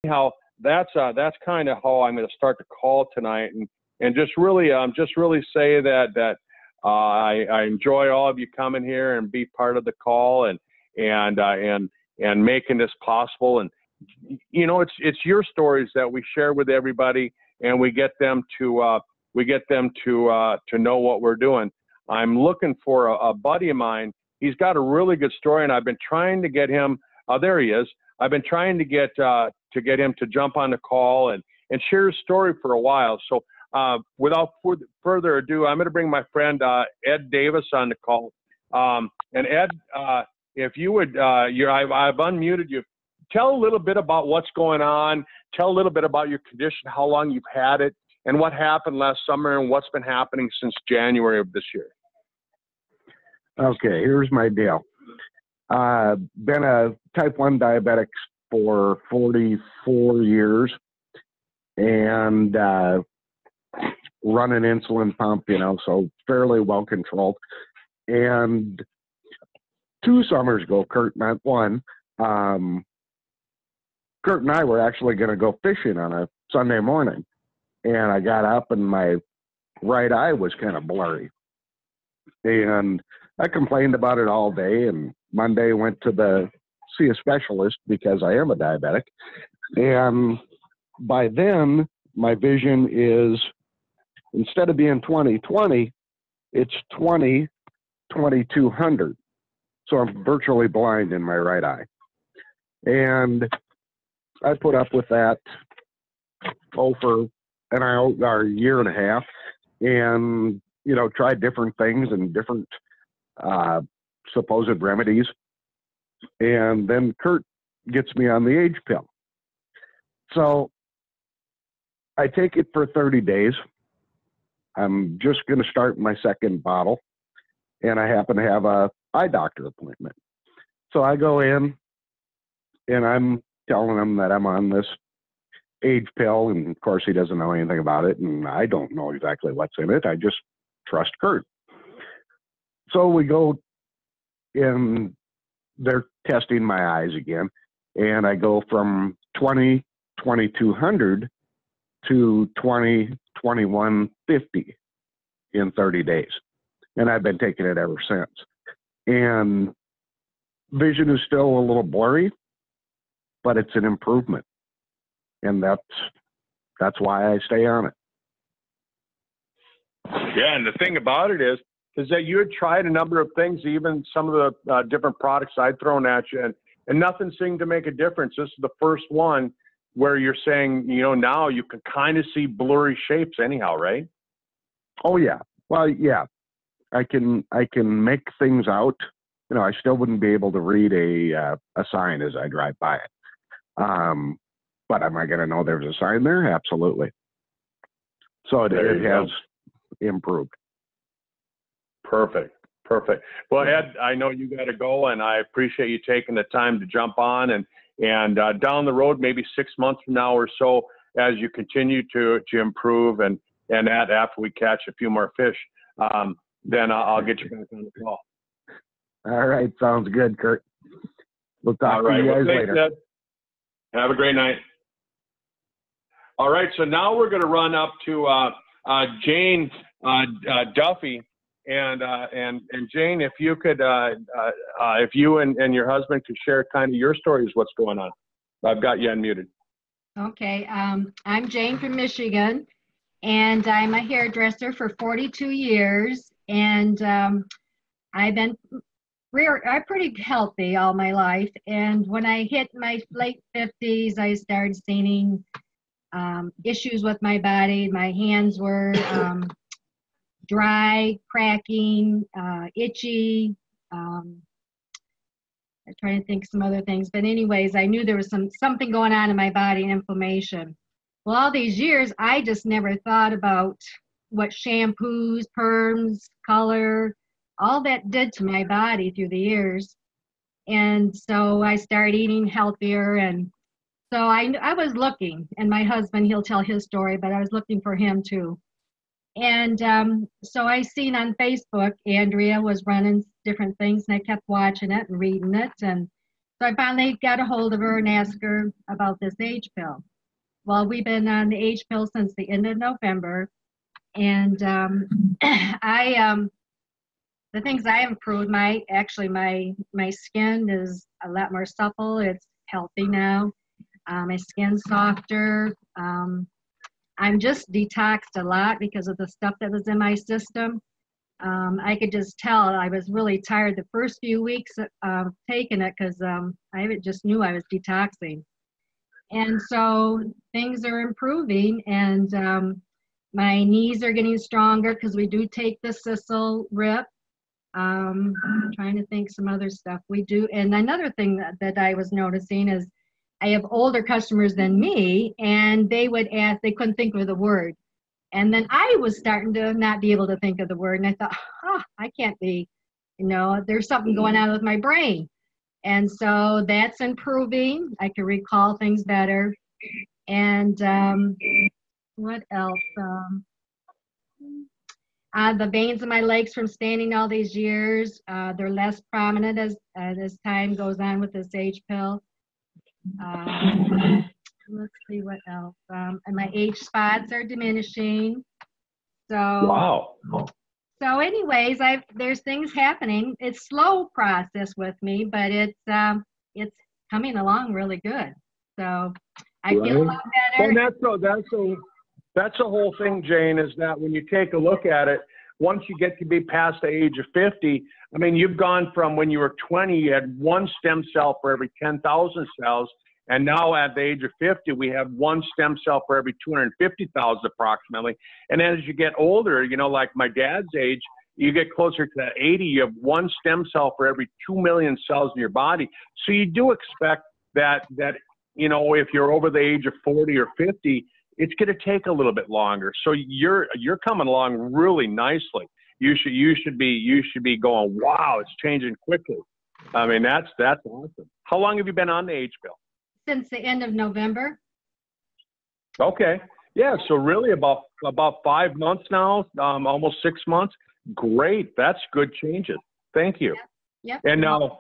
anyhow, that's kind of how I'm going to start the call tonight, and just really say that I enjoy all of you coming here and be part of the call and making this possible. And you know, it's your stories that we share with everybody, and we get them to know what we're doing. I'm looking for a buddy of mine. He's got a really good story, and I've been trying to get him. There he is. I've been trying to get him to jump on the call and share his story for a while. So without further ado, I'm going to bring my friend Ed Davis on the call. And Ed, if you would, I've unmuted you. Tell a little bit about what's going on. Tell a little bit about your condition, how long you've had it, and what happened last summer, and what's been happening since January of this year. Okay, here's my deal. Been a type 1 diabetic for 44 years and run an insulin pump, you know, so fairly well controlled. And 2 summers ago, Kurt, not one, Kurt and I were actually going to go fishing on a Sunday morning. And I got up and my right eye was kind of blurry. And I complained about it all day, and Monday went to see a specialist because I am a diabetic. And by then, my vision is, instead of being 20/20, it's 20/2200. So I'm virtually blind in my right eye. And I put up with that for a year and a half, and you know, tried different things and different supposed remedies. And then Kurt gets me on the age pill. So I take it for 30 days. I'm just going to start my second bottle, and I happen to have a eye doctor appointment. So I go in, and I'm telling him that I'm on this age pill, and of course he doesn't know anything about it, and I don't know exactly what's in it. I just trust Kurt. So we go, and they're testing my eyes again, and I go from 20/2200 to 20/2150 in 30 days, and I've been taking it ever since. And vision is still a little blurry, but it's an improvement, and that's why I stay on it. Yeah, and the thing about it is that you had tried a number of things, even some of the different products I'd thrown at you, and nothing seemed to make a difference. This is the first one where you're saying, you know, now you can kind of see blurry shapes anyhow, right? Oh, yeah. Well, yeah. I can make things out. You know, I still wouldn't be able to read a sign as I drive by it. But am I going to know there's a sign there? Absolutely. So it has improved. Perfect. Well, Ed, I know you got to go, and I appreciate you taking the time to jump on, and down the road, maybe 6 months from now or so, as you continue to improve, and after we catch a few more fish, then I'll get you back on the call. All right. Sounds good, Kurt. We'll talk to you guys later. Ed. Have a great night. All right. So now we're going to run up to Jane Duffy. And Jane, if you could, if you and your husband could share kind of your stories, what's going on. I've got you unmuted. Okay. I'm Jane from Michigan, and I'm a hairdresser for 42 years. And I'm pretty healthy all my life. And when I hit my late 50s, I started seeing issues with my body. My hands were dry, cracking, itchy. I'm trying to think some other things. But anyways, I knew there was something going on in my body, inflammation. Well, all these years, I just never thought about what shampoos, perms, color, all that did to my body through the years. And so I started eating healthier. And so I was looking, and my husband, he'll tell his story, but I was looking for him too. And so I seen on Facebook, Andrea was running different things, and I kept watching it and reading it. And So I finally got a hold of her and asked her about this age pill. Well, we've been on the age pill since the end of November, and the things I improved, my skin is a lot more supple. It's healthy now. My skin's softer. I'm just detoxed a lot because of the stuff that was in my system. I could just tell I was really tired the first few weeks of taking it because I just knew I was detoxing. And so things are improving, and my knees are getting stronger because we do take the Sisel rip. I'm trying to think some other stuff we do. And another thing that I was noticing is I have older customers than me, and they would ask, they couldn't think of the word. And then I was starting to not be able to think of the word. And I thought, I can't be, there's something going on with my brain. And so that's improving. I can recall things better. And what else? The veins in my legs from standing all these years, they're less prominent as time goes on with this age pill. Let's see what else. And my age spots are diminishing. So Wow. So anyways, there's things happening. It's slow process with me, but it's coming along really good. So I feel a lot better. And that's the whole thing, Jane, is that when you take a look at it, once you get to be past the age of 50, I mean, you've gone from when you were 20, you had one stem cell for every 10,000 cells. And now at the age of 50, we have one stem cell for every 250,000 approximately. And as you get older, like my dad's age, you get closer to 80, you have one stem cell for every 2 million cells in your body. So you do expect that if you're over the age of 40 or 50, it's going to take a little bit longer. So you're coming along really nicely. You should be going, wow, it's changing quickly. I mean, that's awesome. How long have you been on the age pill? Since the end of November. Okay. Yeah. So really about 5 months now, almost 6 months. Great. That's good changes. Thank you. Yep. And now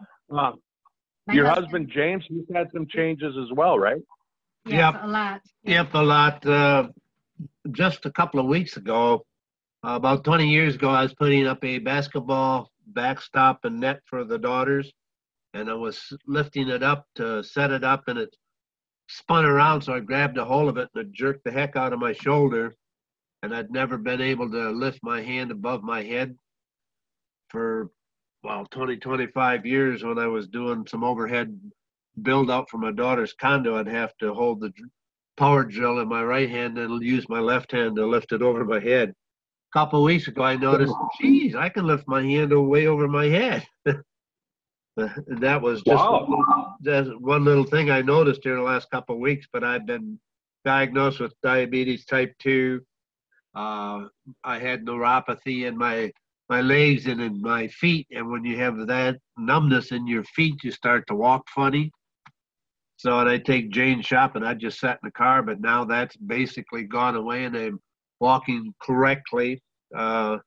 your husband, James, he's had some changes as well, right? Yes, yep. A lot. Yep, a lot. Just a couple of weeks ago, about 20 years ago, I was putting up a basketball backstop and net for the daughters. And I was lifting it up to set it up, and it spun around, so I grabbed a hold of it, and it jerked the heck out of my shoulder. And I'd never been able to lift my hand above my head for, 25 years. When I was doing some overhead build-out for my daughter's condo, I'd have to hold the power drill in my right hand and use my left hand to lift it over my head. A couple of weeks ago, I noticed, geez, I can lift my hand way over my head. That was just one little thing I noticed here the last couple of weeks, but I've been diagnosed with diabetes type 2. I had neuropathy in my legs and in my feet, and when you have that numbness in your feet, you start to walk funny. So and I take Jane shopping. I just sat in the car, but now that's basically gone away, and I'm walking correctly. So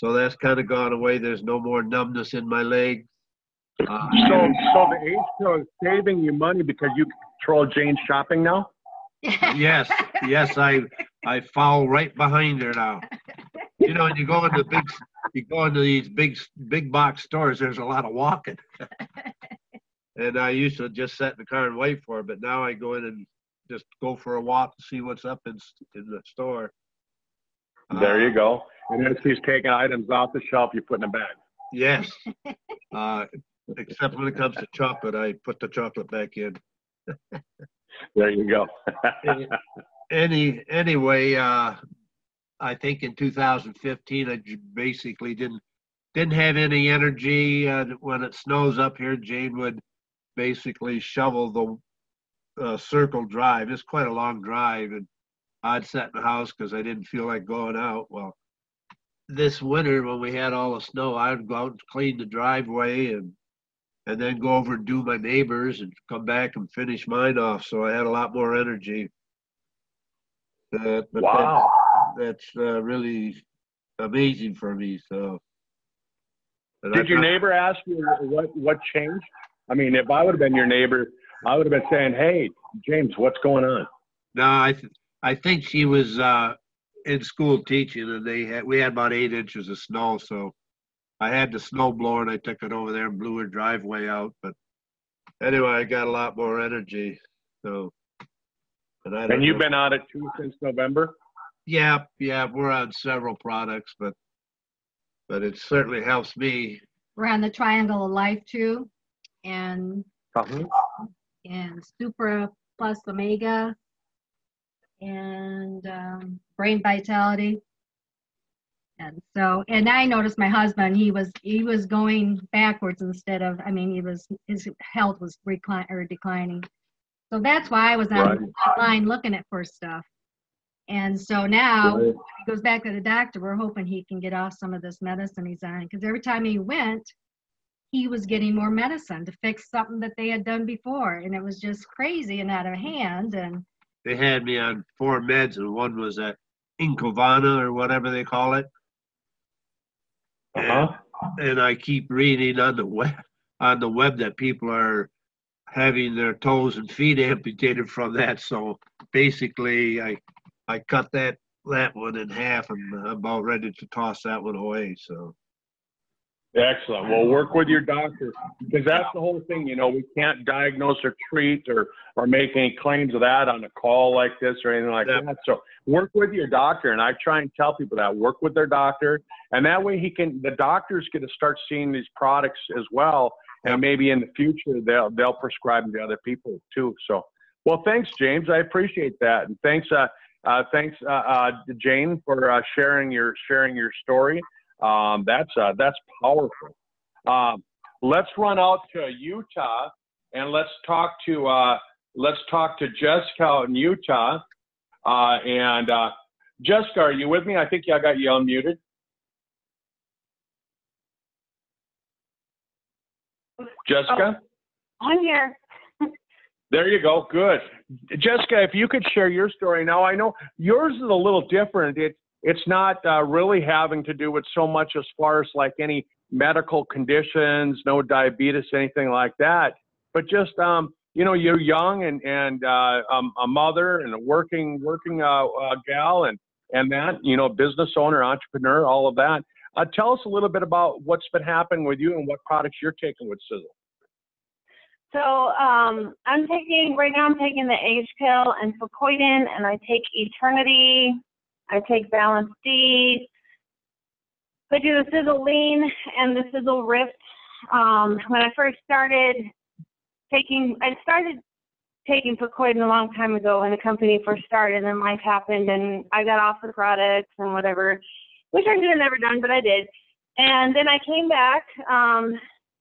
that's kind of gone away. There's no more numbness in my legs. So the age pill is saving you money because you control Jane's shopping now? Yes, I follow right behind her now. And you go into these big box stores, there's a lot of walking. And I used to just sit in the car and wait for her, but now I go in and just go for a walk to see what's up in the store. There you go. And as she's taking items off the shelf, you put in a bag. Yes. Except when it comes to chocolate, I put the chocolate back in. There you go. Anyway, I think in 2015, I basically didn't have any energy. When it snows up here, Jane would basically shovel the circle drive. It's quite a long drive, and I'd sit in the house because I didn't feel like going out. Well, this winter when we had all the snow, I'd go out and clean the driveway and then go over and do my neighbors and come back and finish mine off. So I had a lot more energy. Wow. That's really amazing for me. So. Did your neighbor ask you what changed? I mean, if I would have been your neighbor, I would have been saying, "Hey, James, what's going on?" No, I think she was in school teaching, and we had about 8 inches of snow, so I had the snow blower and I took it over there and blew her driveway out. But anyway, I got a lot more energy. So, And you've been on it too since November? Yeah, we're on several products, but it certainly helps me. We're on the Triangle of Life too, and and Supra Plus Omega, and Brain Vitality. And so, and I noticed my husband, he was going backwards instead of, I mean, his health was declining. So that's why I was online looking at for stuff. And so now when he goes back to the doctor, we're hoping he can get off some of this medicine he's on, because every time he went, he was getting more medicine to fix something that they had done before, and it was just crazy and out of hand. And they had me on 4 meds, and one was that Incovana or whatever they call it. And I keep reading on the web that people are having their toes and feet amputated from that. So basically, I cut that one in half, and I'm about ready to toss that one away. So excellent. Well, work with your doctor, because that's the whole thing. You know, we can't diagnose or treat or make any claims of that on a call like this or anything like that. So work with your doctor, and I try and tell people that work with their doctor, and that way the doctor's going to start seeing these products as well, and maybe in the future they'll prescribe them to other people too. So, well, thanks, James. I appreciate that, and thanks Jane for sharing your story. That's powerful. Let's run out to Utah, and let's talk to Jessica in Utah. And Jessica, are you with me? I think I got you unmuted. Jessica? Oh, I'm here. There you go. Good. Jessica, if you could share your story. Now, I know yours is a little different. It's not really having to do with so much as far as like any medical conditions, no diabetes, anything like that, but just, you know, you're young and a mother and a working gal and that, you know, business owner, entrepreneur, all of that. Tell us a little bit about what's been happening with you and what products you're taking with Sisel. So I'm taking the age pill and Fucoidin, and I take Eternity. I take Balance D. I do the Sisel Lean and the Sisel Rift. When I first started taking Fucoidin a long time ago when the company first started, and life happened, and I got off the products and whatever, which I should have never done, but I did. And then I came back,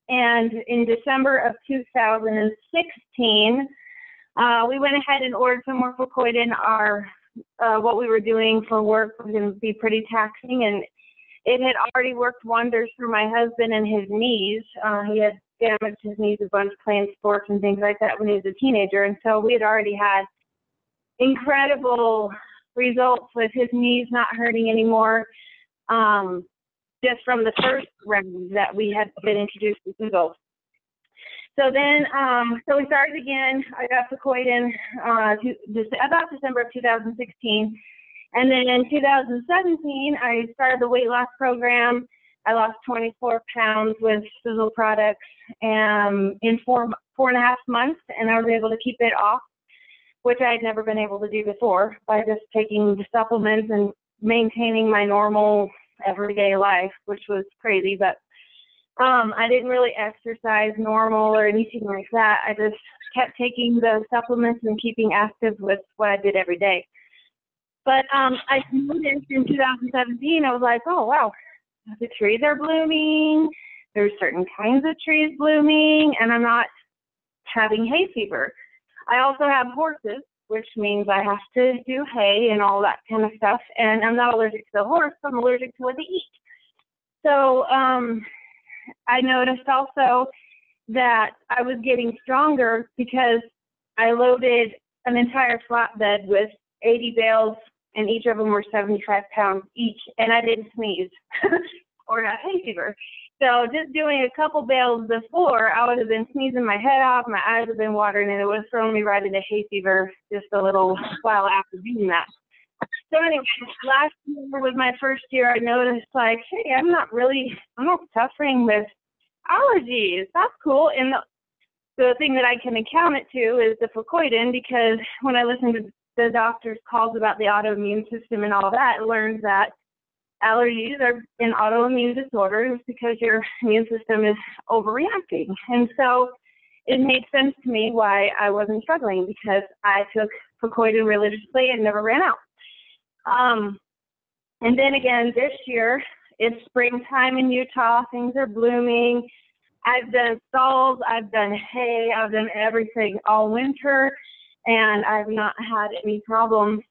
and in December of 2016, we went ahead and ordered some more Fucoidin. What we were doing for work was going to be pretty taxing, and it had already worked wonders for my husband and his knees. He had damaged his knees a bunch playing sports and things like that when he was a teenager, and so we had already had incredible results with his knees not hurting anymore, just from the first round that we had been introduced to Sisel. So then, so we started again. I got Fucoidin about December of 2016. And then in 2017, I started the weight loss program. I lost 24 pounds with Sisel products in 4.5 months, and I was able to keep it off, which I had never been able to do before by just taking the supplements and maintaining my normal everyday life, which was crazy. But I didn't really exercise normal or anything like that. I just kept taking the supplements and keeping active with what I did every day. But I noticed in 2017, I was like, oh, wow, the trees are blooming. There's certain kinds of trees blooming, and I'm not having hay fever. I also have horses, which means I have to do hay and all that kind of stuff. And I'm not allergic to the horse, I'm allergic to what they eat. So I noticed also that I was getting stronger because I loaded an entire flatbed with 80 bales, and each of them were 75 pounds each, and I didn't sneeze or have hay fever. So just doing a couple bales before, I would have been sneezing my head off, my eyes have been watering, and it would have thrown me right into hay fever just a little while after doing that. So anyway, last year was my first year. I noticed, like, hey, I'm not suffering with allergies. That's cool. And the thing that I can account it to is the fucoidin, because when I listen to the doctor's calls about the autoimmune system and all that, I learned that allergies are in autoimmune disorders because your immune system is overreacting. And so it made sense to me why I wasn't struggling, because I took fucoidin religiously and never ran out. And then again, this year, it's springtime in Utah. Things are blooming. I've done stalls, I've done hay, I've done everything all winter, and I've not had any problems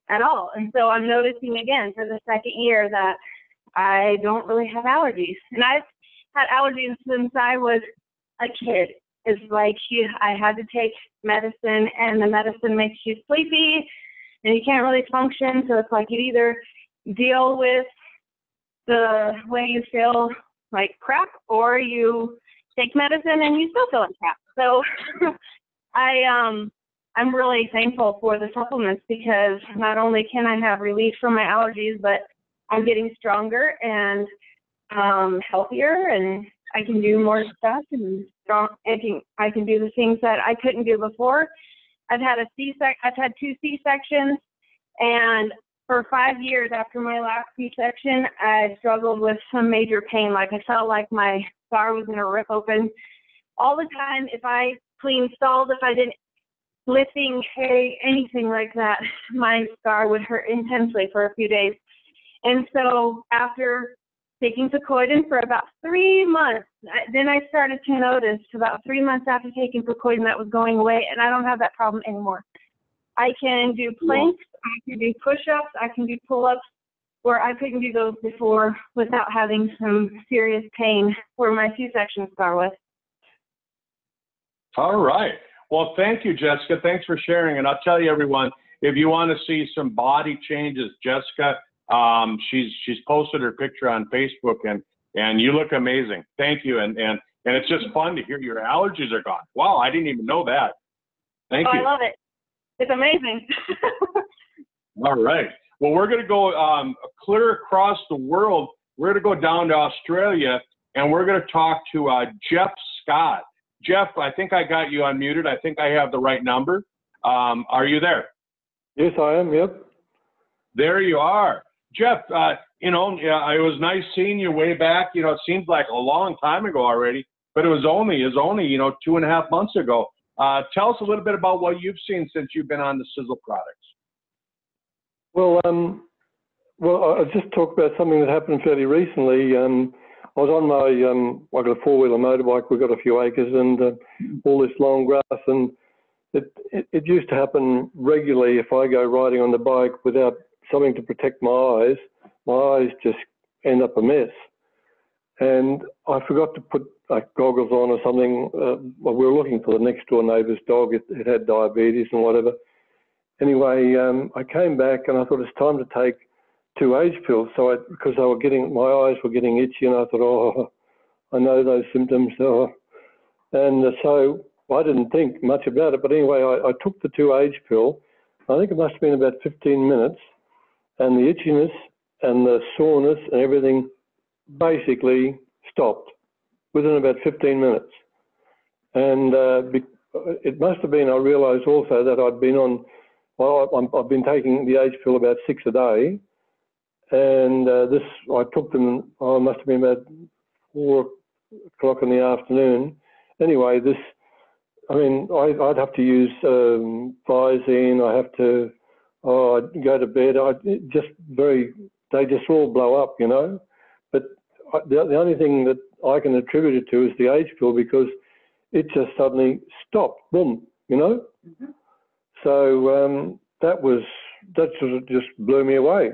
at all. And so I'm noticing again for the second year that I don't really have allergies. And I've had allergies since I was a kid. It's like I had to take medicine, and the medicine makes you sleepy and you can't really function. So it's like you either deal with the way you feel like crap, or you take medicine and you still feel like crap. So I'm really thankful for the supplements, because not only can I have relief from my allergies, but I'm getting stronger and healthier, and I can do more stuff and I can do the things that I couldn't do before. I've had 2 C-sections, and for 5 years after my last C-section, I struggled with some major pain. Like I felt like my scar was going to rip open all the time. If I cleaned stalls, if I didn't lifting hay, anything like that, my scar would hurt intensely for a few days. And so after taking fucoidin for about 3 months, then I started to notice about 3 months after taking fucoidin that was going away, and I don't have that problem anymore. I can do planks, I can do push-ups, I can do pull-ups, where I couldn't do those before without having some serious pain where my C-section scar was. All right. Well, thank you, Jessica. Thanks for sharing. And I'll tell you, everyone, if you want to see some body changes, Jessica, she's posted her picture on Facebook, and you look amazing. Thank you. And it's just fun to hear your allergies are gone. Wow, I didn't even know that. Thank you. I love it. It's amazing. All right. Well, we're going to go clear across the world. We're going to go down to Australia, and we're going to talk to Jeff Scott. Jeff, I think I got you unmuted. I think I have the right number. Are you there? Yes, I am. Yep. There you are. Jeff, it was nice seeing you way back. It seems like a long time ago already, but it was only 2.5 months ago. Tell us a little bit about what you've seen since you've been on the Sisel products. Well, I'll just talk about something that happened fairly recently. I was on my, I got a 4-wheeler motorbike. We've got a few acres and all this long grass, and it used to happen regularly. If I go riding on the bike without something to protect my eyes just end up a mess. And I forgot to put goggles on or something. We were looking for the next door neighbour's dog. It had diabetes and whatever. Anyway, I came back and I thought it's time to take 2 age pills. So because my eyes were getting itchy, and I thought, oh, I know those symptoms. And so I didn't think much about it. But anyway, I took the 2 age pill. I think it must have been about 15 minutes, and the itchiness and the soreness and everything basically stopped within about 15 minutes. And it must have been, I realised also that I've been taking the age pill about 6 a day, and I took them, it must have been about 4 o'clock in the afternoon. Anyway, I'd have to use Visine, I'd go to bed, they just all blow up, But the only thing that I can attribute it to is the age pill, because it just suddenly stopped, boom, Mm-hmm. So that just blew me away,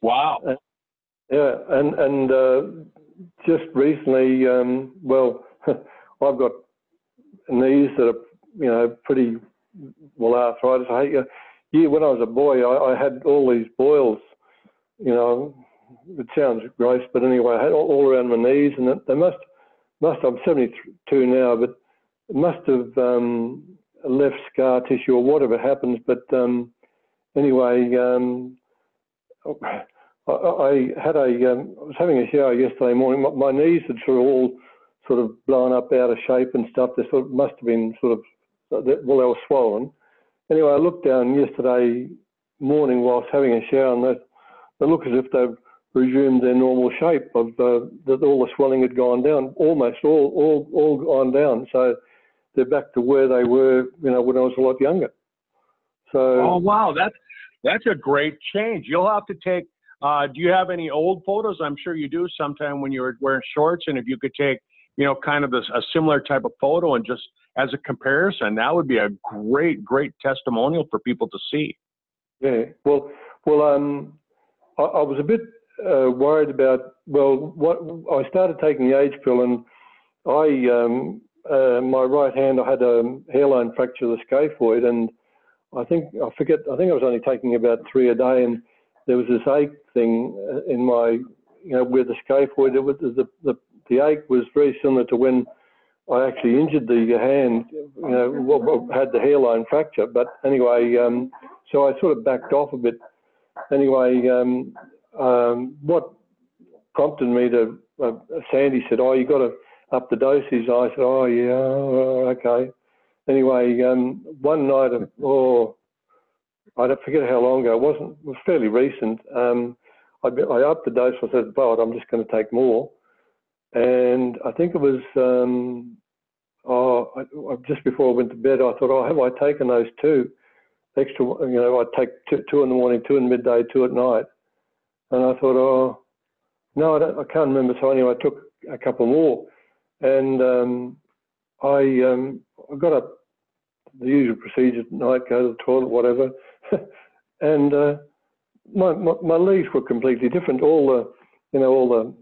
Wow. Yeah, and just recently, I've got knees that are, pretty well arthritis. When I was a boy, I had all these boils, it sounds gross, but anyway, I had all around my knees, and they must. I'm 72 now, but it must have left scar tissue or whatever happens. But anyway, I was having a shower yesterday morning. My knees had all sort of blown up out of shape and stuff. They sort of must have been they were swollen. Anyway, I looked down yesterday morning whilst having a shower, and they look as if they've resumed their normal shape. That all the swelling had gone down, almost all gone down. So they're back to where they were, when I was a lot younger. So. Oh wow, that's a great change. You'll have to take. Do you have any old photos? I'm sure you do. Sometime when you were wearing shorts, and if you could take, kind of a similar type of photo and just as a comparison, that would be a great testimonial for people to see. Yeah. Well, I was a bit worried about. I started taking the age pill, and my right hand, I had a hairline fracture of the scaphoid, and I think I was only taking about 3 a day, and there was this ache thing in my, where the scaphoid. It was the ache was very similar to when I actually injured the hand, had the hairline fracture. But anyway, so I sort of backed off a bit. Anyway, what prompted me to, Sandy said, "Oh, you got to up the dosage." I said, "Oh yeah, okay." Anyway, one night, I don't forget how long ago. It was fairly recent. I upped the dose. I said, "But I'm just going to take more." And I think it was just before I went to bed. I thought, "Oh, have I taken those 2 extra?" I'd take 2 in the morning, 2 in midday, 2 at night. And I thought, "Oh, no, I can't remember." So anyway, I took a couple more, and I got up the usual procedure at night, go to the toilet, whatever, and my legs were completely different. All the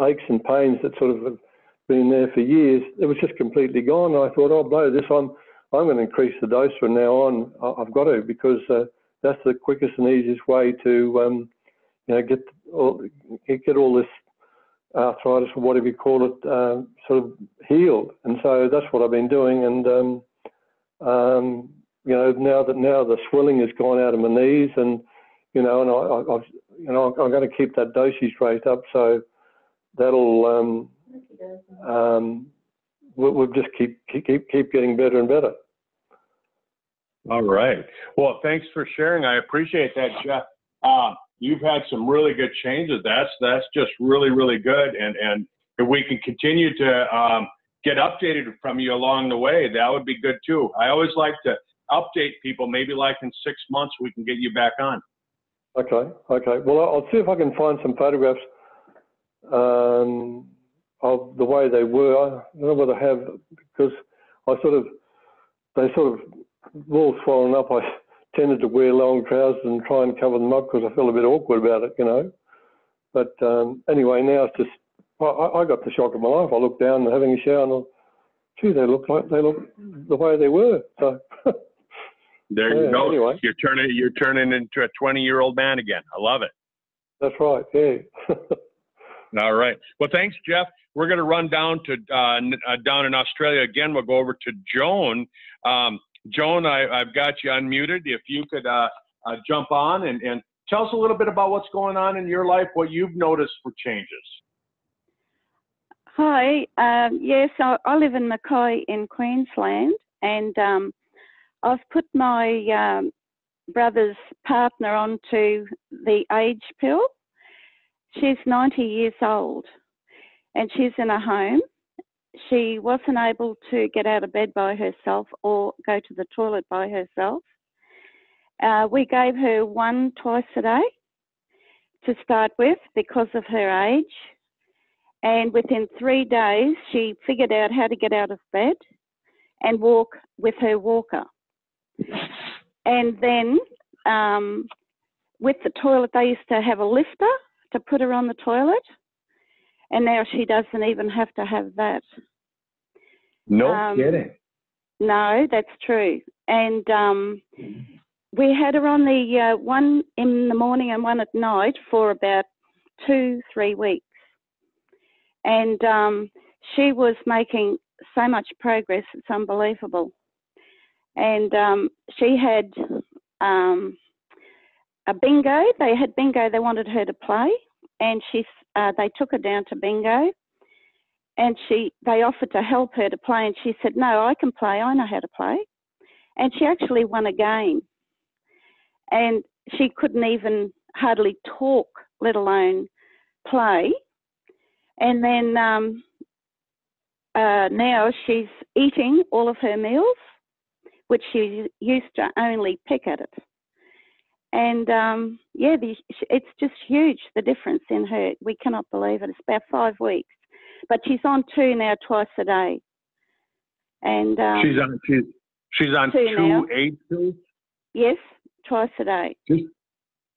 aches and pains that sort of have been there for years, it was just completely gone. And I thought, "Oh, blow this! I'm going to increase the dose from now on. I've got to, because that's the quickest and easiest way to get all this arthritis, or whatever you call it, sort of healed." And so that's what I've been doing. And now the swelling has gone out of my knees, and and I'm going to keep that dosage rate up. So that'll we'll just keep getting better and better. All right. Well, thanks for sharing. I appreciate that, Jeff. You've had some really good changes. That's just really good. And if we can continue to get updated from you along the way, that would be good too. I always like to update people. Maybe like in 6 months we can get you back on. Okay. Well, I'll see if I can find some photographs of the way they were. I don't know whether I have, because they sort of all swollen up. I tended to wear long trousers and try and cover them up because I felt a bit awkward about it, But anyway, now it's just, I got the shock of my life. I looked down and having a shower, and I thought, gee, they look the way they were. So there you go. Anyway. You're turning into a 20-year-old man again. I love it. That's right. Yeah. All right. Well, thanks, Jeff. We're going to run down to down in Australia again. We'll go over to Joan. Joan, I've got you unmuted. If you could jump on and tell us a little bit about what's going on in your life, what you've noticed for changes. Hi. Yes, I live in Mackay in Queensland, and I've put my brother's partner onto the age pill. She's 90 years old, and she's in a home. She wasn't able to get out of bed by herself or go to the toilet by herself. We gave her one twice a day to start with because of her age. And within 3 days, she figured out how to get out of bed and walk with her walker. And then with the toilet, they used to have a lifter to put her on the toilet. And now she doesn't even have to have that. No kidding. No, that's true. And we had her on the one in the morning and one at night for about 2-3 weeks. And she was making so much progress, it's unbelievable. And she had a bingo. They had bingo they wanted her to play, and they took her down to bingo, and they offered to help her to play, and she said, no, I can play, I know how to play. And she actually won a game. And she couldn't even hardly talk, let alone play. And then now she's eating all of her meals, which she used to only pick at it. And it's just huge, the difference in her. We cannot believe it. It's about 5 weeks. But she's on 2 now, twice a day. And she's on 2 age pills? Yes, twice a day.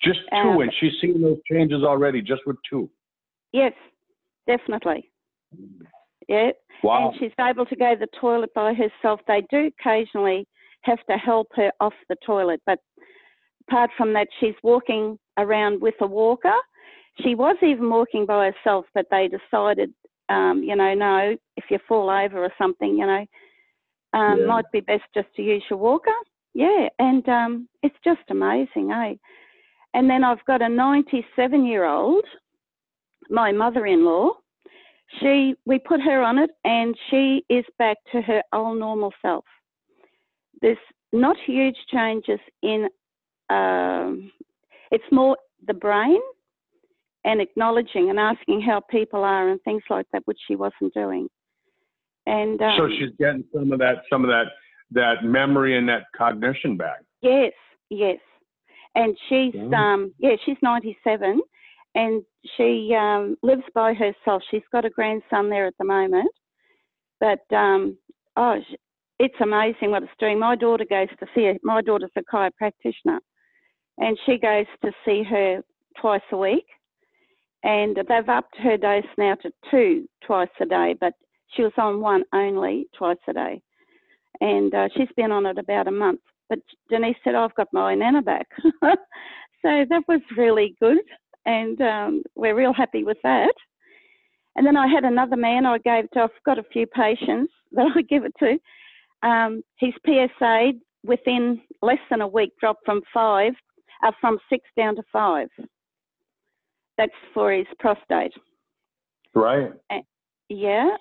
Just 2, and she's seen those changes already just with 2. Yes, definitely. Yeah. Wow. And she's able to go to the toilet by herself. They do occasionally have to help her off the toilet, but apart from that, she's walking around with a walker. She was even walking by herself, but they decided, no, if you fall over or something, might be best just to use your walker. Yeah, and it's just amazing, eh? And then I've got a 97-year-old, my mother-in-law. We put her on it, and she is back to her old normal self. There's not huge changes in, it's more the brain and acknowledging and asking how people are and things like that, which she wasn't doing. And so she's getting some of that memory and that cognition back. Yes. And she's she's 97, and she lives by herself. She's got a grandson there at the moment, but it's amazing what it's doing. My daughter goes to see her. My daughter's a chiropractor, and she goes to see her twice a week, and they've upped her dose now to 2 twice a day, but she was on 1 only twice a day, and she's been on it about a month. But Denise said, I've got my Nana back. So that was really good, and we're real happy with that. And then I had another man I've got a few patients that I give it to. His PSA within less than a week dropped from 6 down to 5. That's for his prostate. Right. Yeah.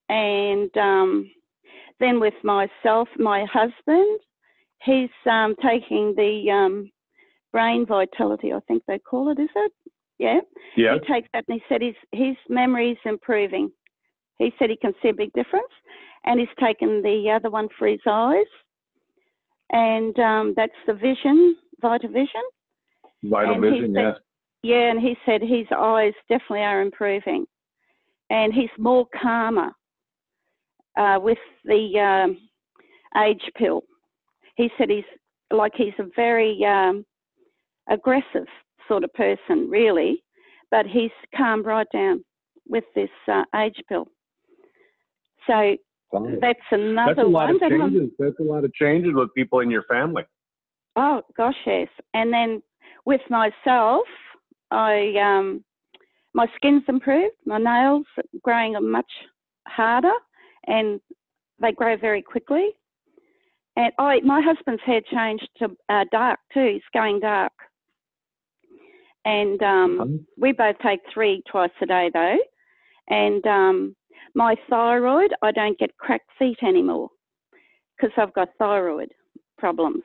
And then with myself, my husband, he's taking the brain vitality, I think they call it, is it? Yeah. Yeah. He takes that, and he said his memory's improving. He said he can see a big difference, and he's taken the other one for his eyes, and that's the vision, VitaVision. VitaVision, yes. Yeah, and he said his eyes definitely are improving, and he's more calmer with the age pill. He said he's a very aggressive sort of person, really, but he's calmed right down with this age pill. So that's another one. That's a lot of changes with people in your family. Oh, gosh, yes. And then with myself, my skin's improved. My nails are growing much harder, and they grow very quickly. And my husband's hair changed to dark too. He's going dark. And we both take 3 twice a day though. And my thyroid, I don't get cracked feet anymore because I've got thyroid problems.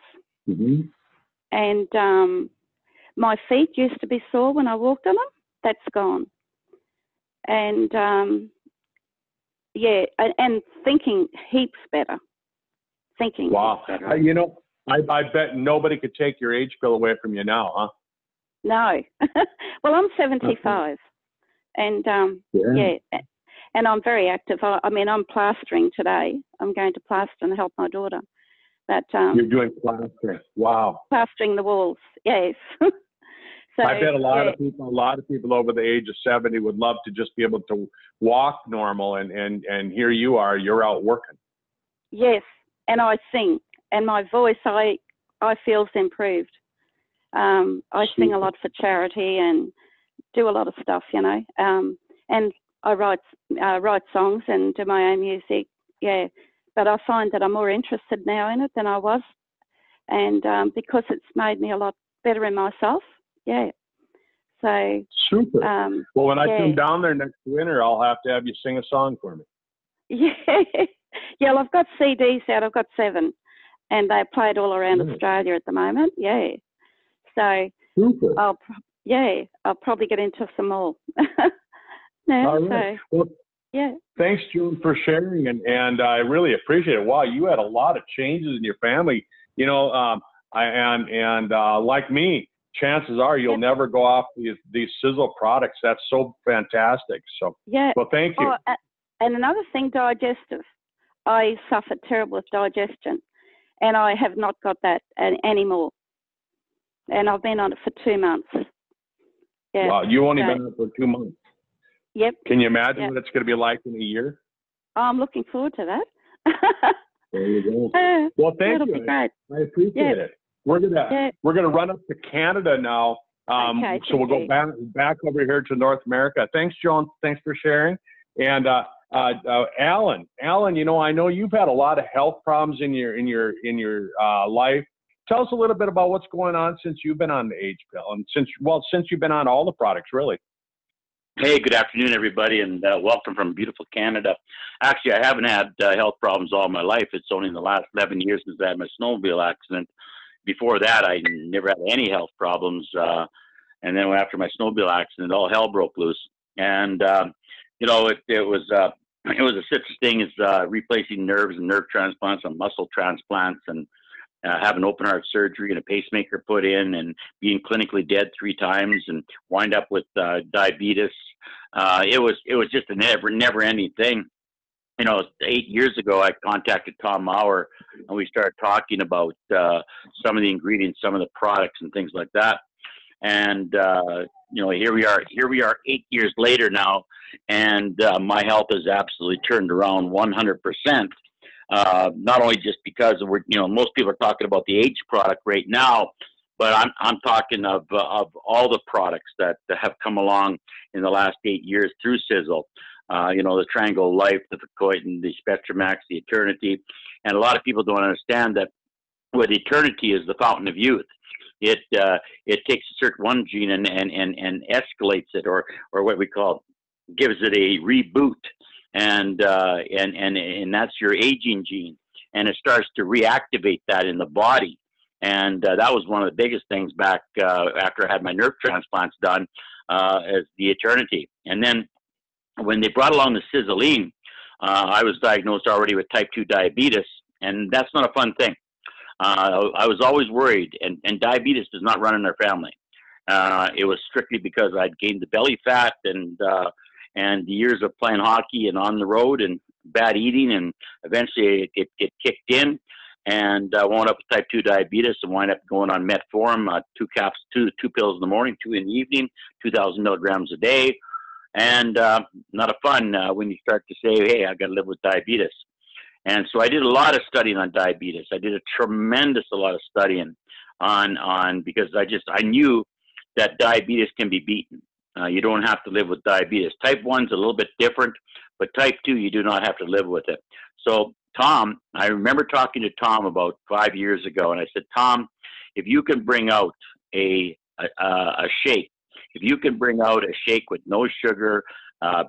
Mm-hmm. And my feet used to be sore when I walked on them. That's gone. And and thinking heaps better. Wow. I bet nobody could take your age pill away from you now, huh? No. Well, I'm 75, and and I'm very active. I'm plastering today. I'm going to plaster and help my daughter. But you're doing plastering. Wow. Plastering the walls. Yes. So, I bet a lot of people over the age of 70 would love to just be able to walk normal, and here you are, you're out working. Yes, and I sing, and my voice I feel's improved. I sing a lot for charity, and do a lot of stuff, you know. And I write songs and do my own music, yeah. But I find that I'm more interested now in it than I was, and because it's made me a lot better in myself, yeah. So super. Well, when I yeah. come down there next winter, I'll have to have you sing a song for me. Yeah, yeah. Well, I've got CDs out. I've got 7, and they're played all around Australia at the moment. Yeah. So super. I'll probably get into some more. Yeah, all right. So, well, yeah. Thanks, June, for sharing, and I really appreciate it. Wow, you had a lot of changes in your family. You know, like me, chances are you'll never go off these Sisel products. That's so fantastic. So, yeah. well, thank you. Oh, and another thing, digestive. I suffered terrible with digestion, and I have not got that anymore. And I've been on it for 2 months. Yeah. Wow, you've only been on it for 2 months. Yep. Can you imagine what it's going to be like in a year? I'm looking forward to that. There you go. Well, thank That'll you. Be great. I appreciate it. We're gonna run up to Canada now. Okay, so we'll go back over here to North America. Thanks, Joan. Thanks for sharing. And Alan, you know, I know you've had a lot of health problems in your life. Tell us a little bit about what's going on since you've been on the Age Pill, and since you've been on all the products, really. Hey, good afternoon, everybody, and welcome from beautiful Canada. Actually, I haven't had health problems all my life. It's only in the last 11 years since I had my snowmobile accident. Before that, I never had any health problems. And then after my snowmobile accident, all hell broke loose. And, you know, it was a such thing as replacing nerves and nerve transplants and muscle transplants and having open heart surgery and a pacemaker put in and being clinically dead 3 times and wind up with diabetes. It was just a never ending thing. You know, 8 years ago, I contacted Tom Maurer and we started talking about some of the ingredients, some of the products and things like that. And, you know, here we are 8 years later now, and my health has absolutely turned around 100%. Not only just because most people are talking about the Age product right now, but I'm talking of all the products that have come along in the last 8 years through Sisel. You know, the Triangle Life, the Ficoitin, the Spectrumax, the Eternity, and a lot of people don't understand that the Eternity is the fountain of youth. It takes a certain one gene and escalates it, or what we call gives it a reboot. And that's your aging gene, and it starts to reactivate that in the body. And that was one of the biggest things back after I had my nerve transplants done, as the Eternity. And then when they brought along the Siseline, I was diagnosed already with type 2 diabetes, and that's not a fun thing. I was always worried, and diabetes does not run in our family. It was strictly because I'd gained the belly fat and the years of playing hockey and on the road and bad eating, and eventually it kicked in, and I wound up with type 2 diabetes and wind up going on metformin, 2 pills in the morning, 2 in the evening, 2,000 milligrams a day, and not a fun when you start to say, hey, I got to live with diabetes. And so I did a lot of studying on diabetes. I did a tremendous lot of studying on because I knew that diabetes can be beaten. You don't have to live with diabetes. Type 1's a little bit different, but type 2, you do not have to live with it. So Tom, I remember talking to Tom about 5 years ago, and I said, Tom, if you can bring out a shake, if you can bring out a shake with no sugar,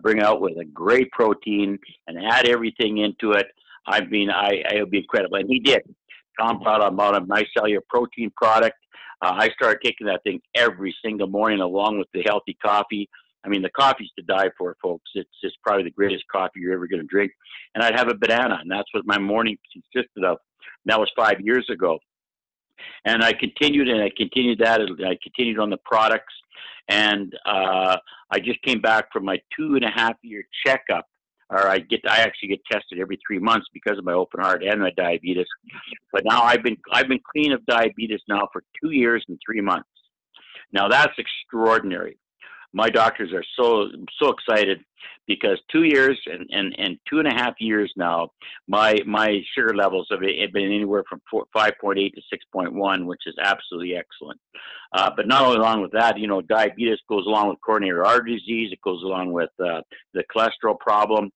bring out with a great protein, and add everything into it, it would be incredible. And he did. Tom brought about a micellar protein product. I started taking that thing every single morning along with the healthy coffee. I mean, the coffee's to die for, folks. It's just probably the greatest coffee you're ever going to drink. And I'd have a banana, and that's what my morning consisted of. And that was 5 years ago. And I continued that, and I continued on the products. And I just came back from my 2.5-year checkup. Or I actually get tested every 3 months because of my open heart and my diabetes. But now I've been clean of diabetes now for 2 years and 3 months. Now that's extraordinary. my doctors are so excited because 2 years and 2.5 years now, my sugar levels have been anywhere from 5.8 to 6.1, which is absolutely excellent. But not only along with that, you know, diabetes goes along with coronary artery disease. It goes along with the cholesterol problem.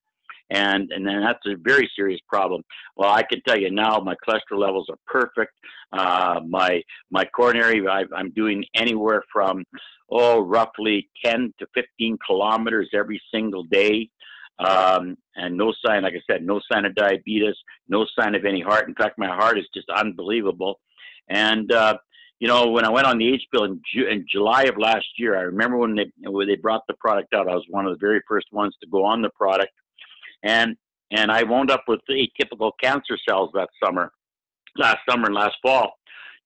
And then that's a very serious problem. Well, I can tell you now, my cholesterol levels are perfect. My coronary, I'm doing anywhere from roughly 10 to 15 kilometers every single day, and no sign, like I said, no sign of diabetes, no sign of any heart. In fact, my heart is just unbelievable. And you know, when I went on the H pill in July of last year, I remember when they brought the product out. I was one of the very first ones to go on the product. And I wound up with atypical cancer cells last summer and last fall.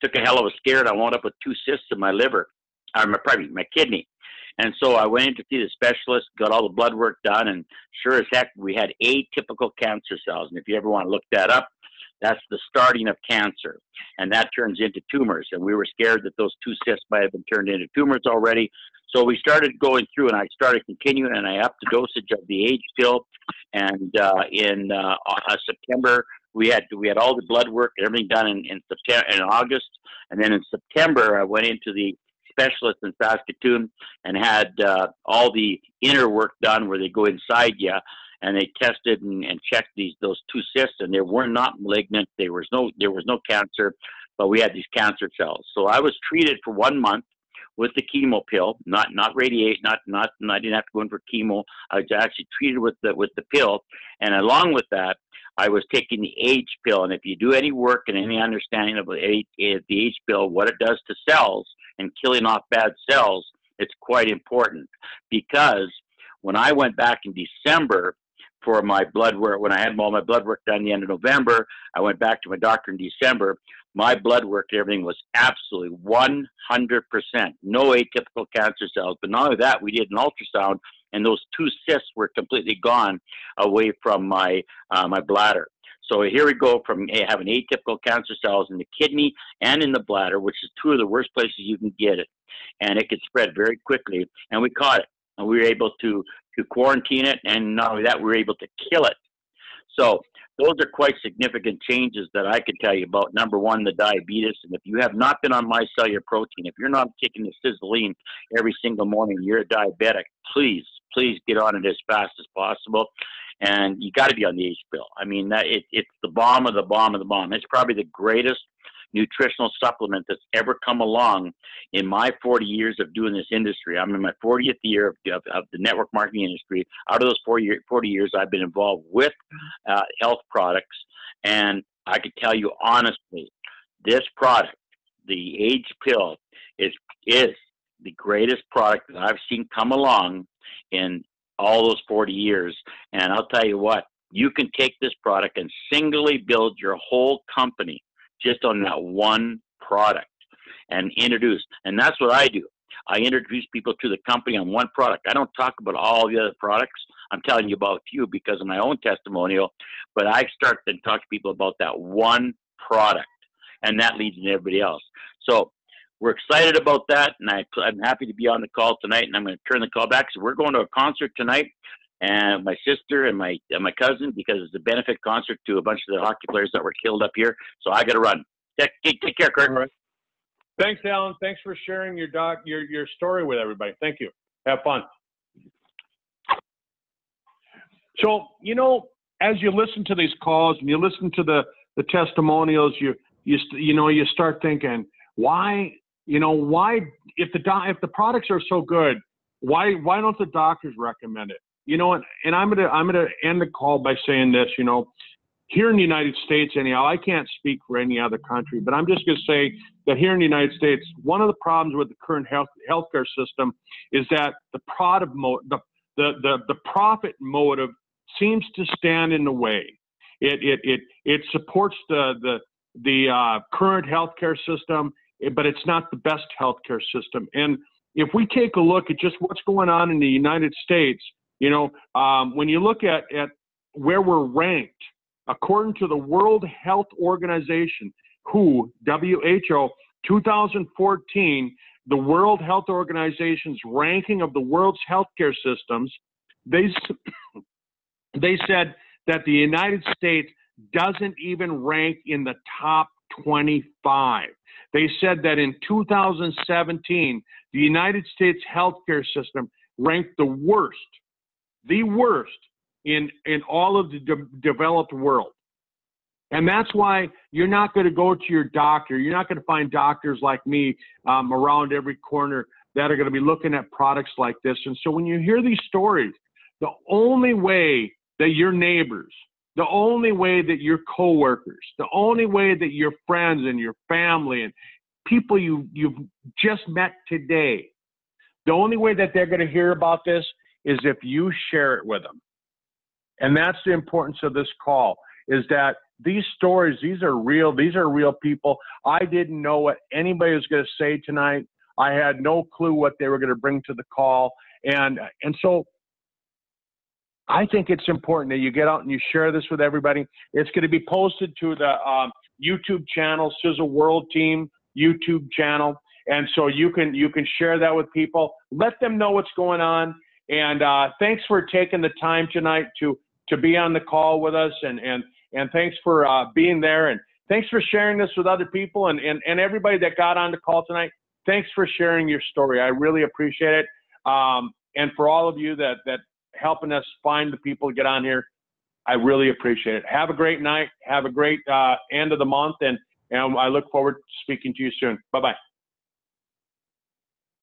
Took a hell of a scare. I wound up with 2 cysts in my liver, my kidney. And so I went in to see the specialist, got all the blood work done, and sure as heck, we had atypical cancer cells. And if you ever want to look that up, that's the starting of cancer. And that turns into tumors. And we were scared that those 2 cysts might have been turned into tumors already. So we started going through, and I started continuing, and I upped the dosage of the H pill. And in September, we had all the blood work and everything done in September and August. And then in September, I went into the specialist in Saskatoon and had all the inner work done where they go inside you. And they tested and checked those 2 cysts, and they were not malignant. There was no cancer, but we had these cancer cells. So I was treated for 1 month with the chemo pill, not radiate, I didn't have to go in for chemo. I was actually treated with the pill, and along with that, I was taking the H pill. And if you do any work and any understanding of the H pill, what it does to cells and killing off bad cells, it's quite important. Because when I went back in December for my blood work, when I had all my blood work done the end of November, I went back to my doctor in December. My blood work and everything was absolutely 100%, no atypical cancer cells. But not only that, we did an ultrasound, and those 2 cysts were completely gone away from my bladder. So here we go from having atypical cancer cells in the kidney and in the bladder, which is 2 of the worst places you can get it, and it could spread very quickly. And we caught it, and we were able to quarantine it, and not only that, we were able to kill it. So those are quite significant changes that I can tell you about. Number one, the diabetes. And if you have not been on my cellular protein, if you're not taking the Siseline every single morning, you're a diabetic, please get on it as fast as possible. And you got to be on the H pill. I mean, it's the bomb of the bomb of the bomb. It's probably the greatest nutritional supplement that's ever come along in my 40 years of doing this industry. I'm in my 40th year of the network marketing industry. Out of those 40 years, I've been involved with health products, and I can tell you honestly, this product, the H pill, is the greatest product that I've seen come along in all those 40 years. And I'll tell you what, you can take this product and singly build your whole company just on that one product and introduce. And that's what I do. I introduce people to the company on one product. I don't talk about all the other products. I'm telling you about a few because of my own testimonial, but I start to talk to people about that one product, and that leads to everybody else. So we're excited about that, and I'm happy to be on the call tonight, and I'm going to turn the call back. So we're going to a concert tonight, and my sister and my cousin, because it's a benefit concert to a bunch of the hockey players that were killed up here. So I got to run. Take care, Kurt. All right. Thanks, Alan. Thanks for sharing your story with everybody. Thank you. Have fun. So, you know, as you listen to these calls and you listen to the testimonials, you start thinking, why if the products are so good, why don't the doctors recommend it? You know, and I'm gonna end the call by saying this. You know, here in the United States, anyhow, I can't speak for any other country, but I'm just gonna say that here in the United States, one of the problems with the current healthcare system is that the profit motive seems to stand in the way. It supports the current healthcare system, but it's not the best healthcare system. And if we take a look at just what's going on in the United States, you know, when you look at where we're ranked, according to the World Health Organization, WHO, 2014, the World Health Organization's ranking of the world's healthcare systems, they said that the United States doesn't even rank in the top 25. They said that in 2017, the United States healthcare system ranked the worst in all of the developed world. And that's why you're not going to go to your doctor. You're not going to find doctors like me around every corner that are going to be looking at products like this. And so when you hear these stories, the only way that your neighbors, the only way that your coworkers, the only way that your friends and your family and people you've just met today, the only way that they're going to hear about this is if you share it with them. And that's the importance of this call, is that these stories, these are real people. I didn't know what anybody was going to say tonight. I had no clue what they were going to bring to the call. And so I think it's important that you get out and you share this with everybody. It's going to be posted to the YouTube channel, Sisel World Team YouTube channel. And so you can share that with people. Let them know what's going on. And thanks for taking the time tonight to be on the call with us. And thanks for being there. And thanks for sharing this with other people. And everybody that got on the call tonight, thanks for sharing your story. I really appreciate it. And for all of you that helping us find the people to get on here, I really appreciate it. Have a great night. Have a great end of the month. And I look forward to speaking to you soon. Bye-bye.